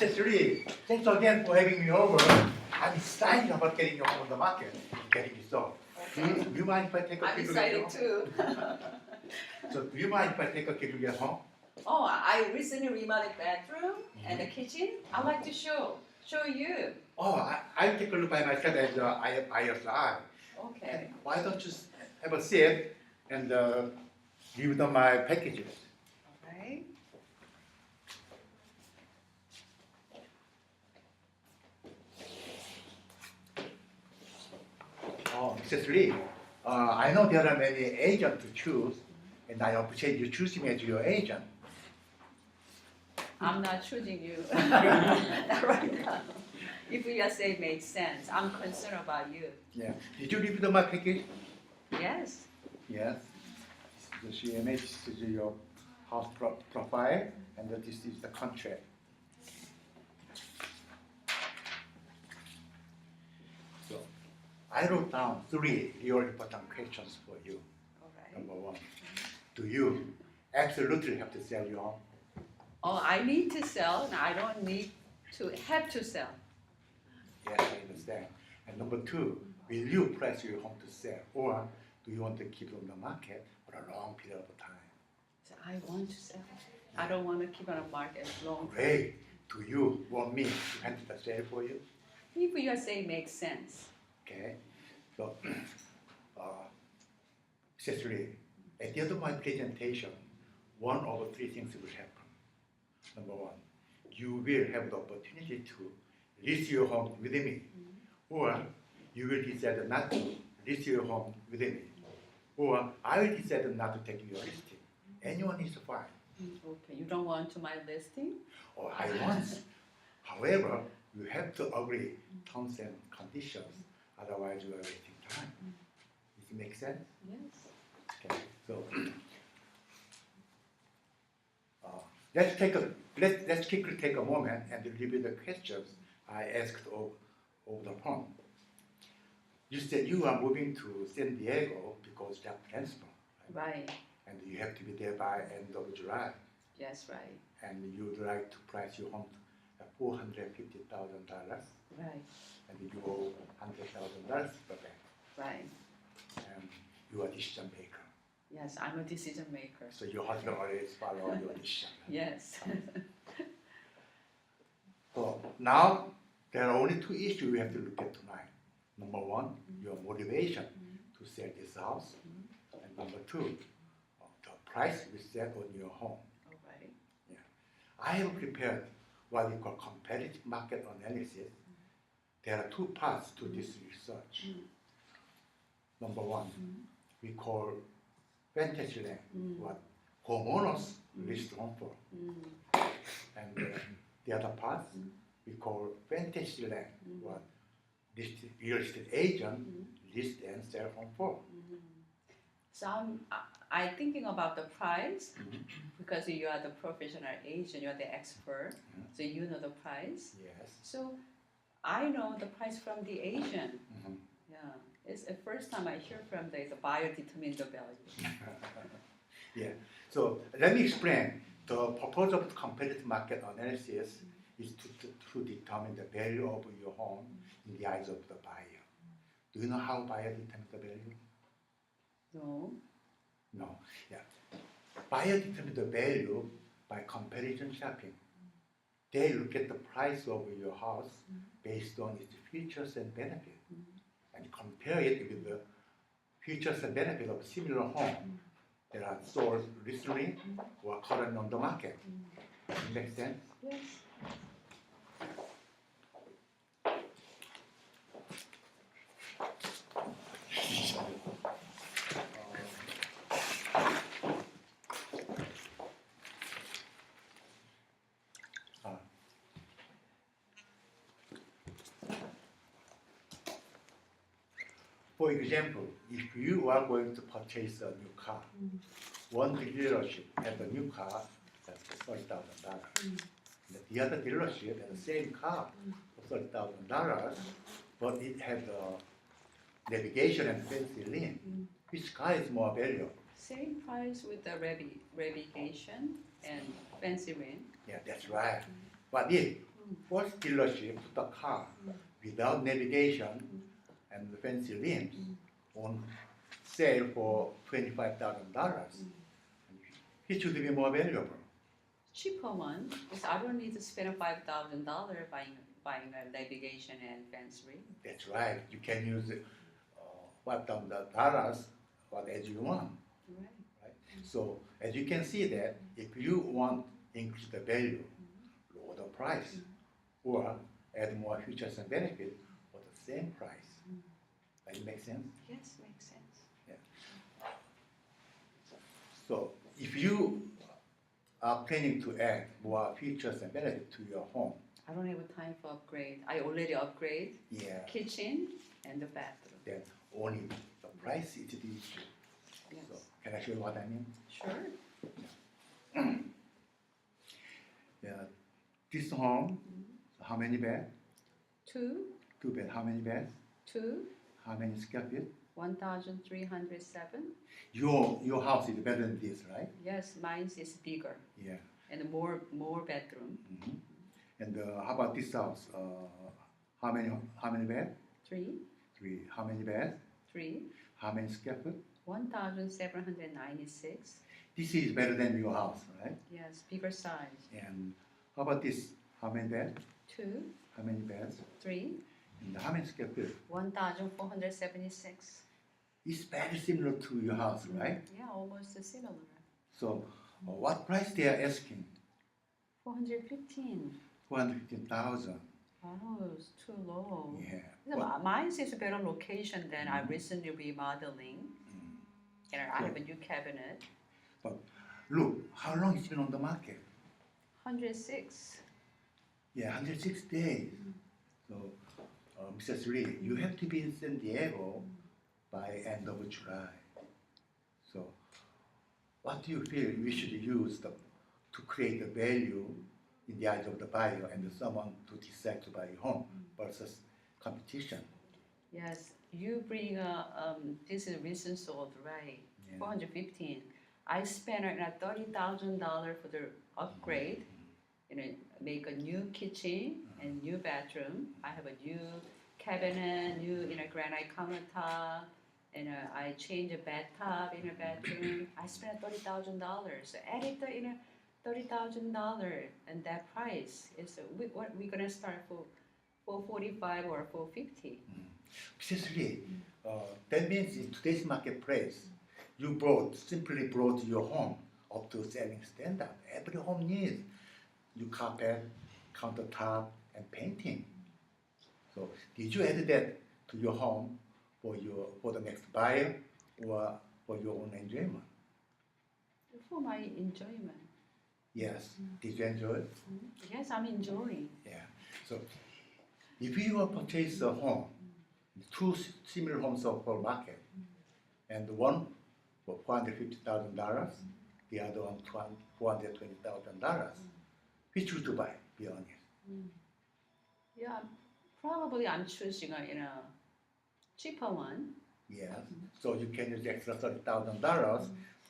Mr. Lee, thanks again for having me over. I'm excited about getting you on the market, getting you sold. Do you mind if I take a I'm quick look excited at your too. home? So do you mind if I take a quick look at home? Oh, I recently remodeled bathroom and the kitchen. I'd like to show you. Oh, I'll take a look by myself as ISI. Okay. Why don't you have a seat and view my packages? Okay. Oh, Mrs. Lee, I know there are many agents to choose, and I appreciate you choosing me as your agent. I'm not choosing you. Not right now. If you say makes sense, I'm concerned about you. Yeah. Did you review my package? Yes. Yes. This is the CMA, this is your house profile, and this is the contract. So, I wrote down 3 really important questions for you. All right. Number 1, do you absolutely have to sell your home? Oh, I need to sell. No, I don't need to have to sell. Yes, I understand. And number 2, will you price your home to sell, or do you want to keep it on the market for a long period of time? So I want to sell. I don't want to keep on the market long. Great. Do you want me to handle the sale for you? If you say makes sense. Okay. So, Cecily, at the end of my presentation, one of 3 things will happen. Number 1, you will have the opportunity to list your home with me, or you will decide not to list your home with me, or I will decide not to take your listing. Anyone is fine. Okay, you don't want to my listing? Or I want. However, you have to agree terms and conditions, otherwise you are wasting time. Does it make sense? Yes. Okay. So let's quickly take a moment and review the questions I asked over the phone. You said you are moving to San Diego because job transfer, Right. and you have to be there by end of July, Yes, right. and you would like to price your home at $450,000, Right. and you owe $100,000 per bank, Right. and you are a decision maker. Yes, I'm a decision maker. So your husband always follow your decision. Yes. So now there are only 2 issues you have to look at tonight. Number 1, your motivation to sell this house, and number 2, the price we set on your home. All right. I have prepared what we call competitive market analysis. There are 2 parts to this research. Number 1, we call fantasy land, what homeowners list home for. And the other part, we call fantasy land, what real estate agent list and sell home for. So I'm thinking about the price because you are the professional agent, you're the expert, so you know the price. Yes. So I know the price from the agent. Yeah, it's the first time I hear from the buyer determines the value. Yeah. So let me explain. The purpose of competitive market analysis is to determine the value of your home in the eyes of the buyer. Do you know how buyer determines the value? No. No. Yeah. Buyer determines the value by comparison shopping. They look at the price of your house based on its features and benefits and compare it with the features and benefits of similar home that are sold recently or currently on the market. Make sense? Yes. For example, if you are going to purchase a new car, one dealership has a new car that's for $30,000. The other dealership has the same car for $30,000, but it has a navigation and fancy lane. Which car is more valuable? Same price with the navigation and fancy ring. Yeah, that's right. But if first dealership put a car without navigation and fancy rims on sale for $25,000. It should be more valuable. Cheaper one, because I don't need to spend $5,000 buying a navigation and fence ring. That's right. You can use $5,000 as you want. Right. So as you can see that if you want to increase the value, lower the price, or add more features and benefits for the same price. Does it make sense? Yes, makes sense. So if you are planning to add more features and benefits to your home, I don't have time for upgrade. I already upgrade kitchen and the bathroom. then only the price is the issue. Yes. So can I show you what I mean? Sure. This home, how many beds? 2, 2 beds. How many beds? 2, How many square feet? 1,307. Your house is better than this, right? Yes, mine is bigger Yeah. and more bedroom. And how about this house? How many beds? 3, 3. How many beds? 3, How many square foot? 1,796. This is better than your house, right? Yes, bigger size. And how about this? How many beds? 2, How many beds? 3, And how many square feet? 1,476. It's very similar to your house, right? Yeah, almost similar. So what price they are asking? 415. 415,000. Oh, it's too low. Yeah. Mine is a better location than I recently remodeling. And I have a new cabinet. But look, how long it's been on the market? 106. Yeah, 106 days. So, Mrs. Lee, you have to be in San Diego by end of July. So, what do you feel we should use to create a value in the eyes of the buyer and someone to decide to buy a home versus competition? Yes, you bring this is recent sold, right? Yeah. 415. I spent $30,000 for the upgrade. Make a new kitchen and new bathroom. I have a new cabinet, new granite countertop, and I changed the bathtub in a bedroom. I spent $30,000. Added the $30,000, and that price is what we're gonna start for 445 or 450. Mrs. Lee, that means in today's marketplace, you simply brought your home up to selling standard. Every home needs new carpet, countertop, and painting. So did you add that to your home for the next buyer or for your own enjoyment? For my enjoyment. Yes. Did you enjoy it? Yes, I'm enjoying. Yeah. So if you will purchase a home, 2 similar homes of per market, and one for $450,000, the other one $420,000, which would you buy? Be honest. Yeah, probably I'm choosing a cheaper one. Yes. So you can use extra $30,000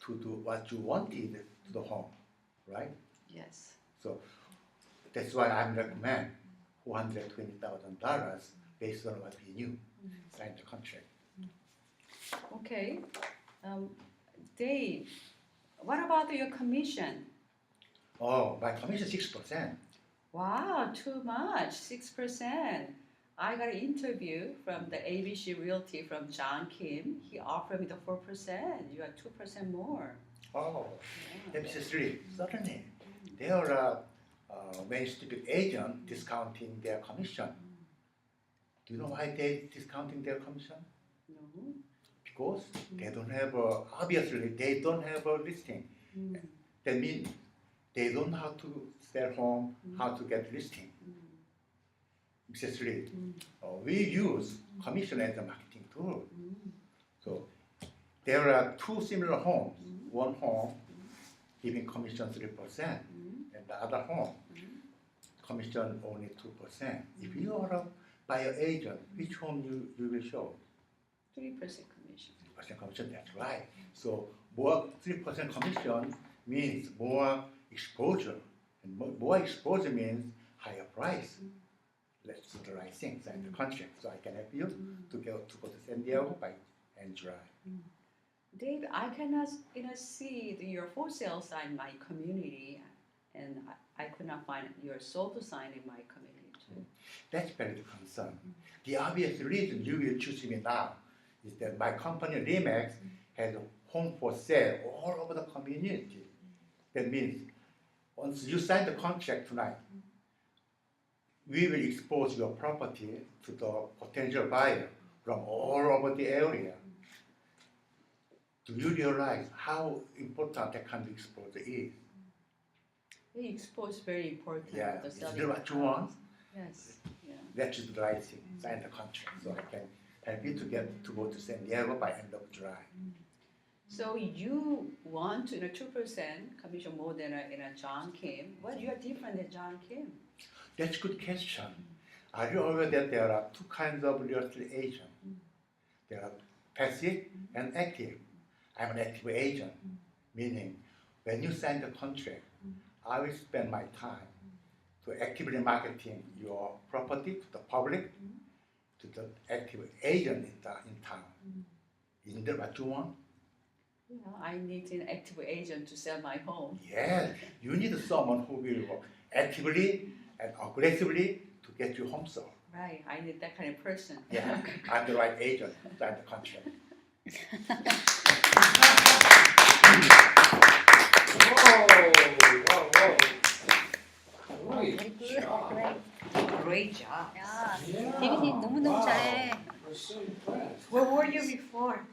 to do what you wanted to the home, right? Yes. So that's why I recommend $420,000 based on what we knew, sign the contract. Okay. Dave, what about your commission? Oh, my commission 6%. Wow, too much, 6%. I got an interview from the ABC Realty from John Kim. He offered me the 4%. You are 2% more. Oh, Yeah. Mrs. Lee, certainly. There are many stupid agents discounting their commission. Do you know why they discounting their commission? No. Because they don't have obviously they don't have a listing. That means they don't know how to sell home, how to get listing. Mrs. Lee, we use commission as a marketing tool. So there are 2 similar homes. One home giving commission 3%, and the other home commission only 2%. If you are a buyer agent, which home you will show? 3% commission. 3% commission, that's right. So more 3% commission means more exposure. And more exposure means higher price. Let's do the right thing, sign the contract, so I can help you to go to San Diego by end July. Dave, I cannot see your for sale sign in my community, and I could not find your sold sign in my community too. That's very the concern. The obvious reason you will choose me now is that my company Remax has a home for sale all over the community. That means once you sign the contract tonight, we will expose your property to the potential buyer from all over the area. Do you realize how important that kind of exposure is? The exposure is very important. Yeah, The is selling that what you want? Yes. Yeah. Let's do the right thing, sign the contract, so I can help you to get to go to San Diego by end of July. So you want 2% commission more than John Kim. Well, you are different than John Kim. That's a good question. Are you aware that there are two kinds of real estate agents? There are passive and active. I'm an active agent, meaning when you sign the contract, I will spend my time to actively marketing your property to the public, to the active agent in town. Isn't that what you want? Yeah, I need an active agent to sell my home. Yes, you need someone who will work actively and aggressively to get you home sold. Right, I need that kind of person. Yeah, I'm the right agent to sign the contract. Whoa. Great job. Great job. Yeah, 데이비님 너무너무 잘해. We're so impressed. Where were you before?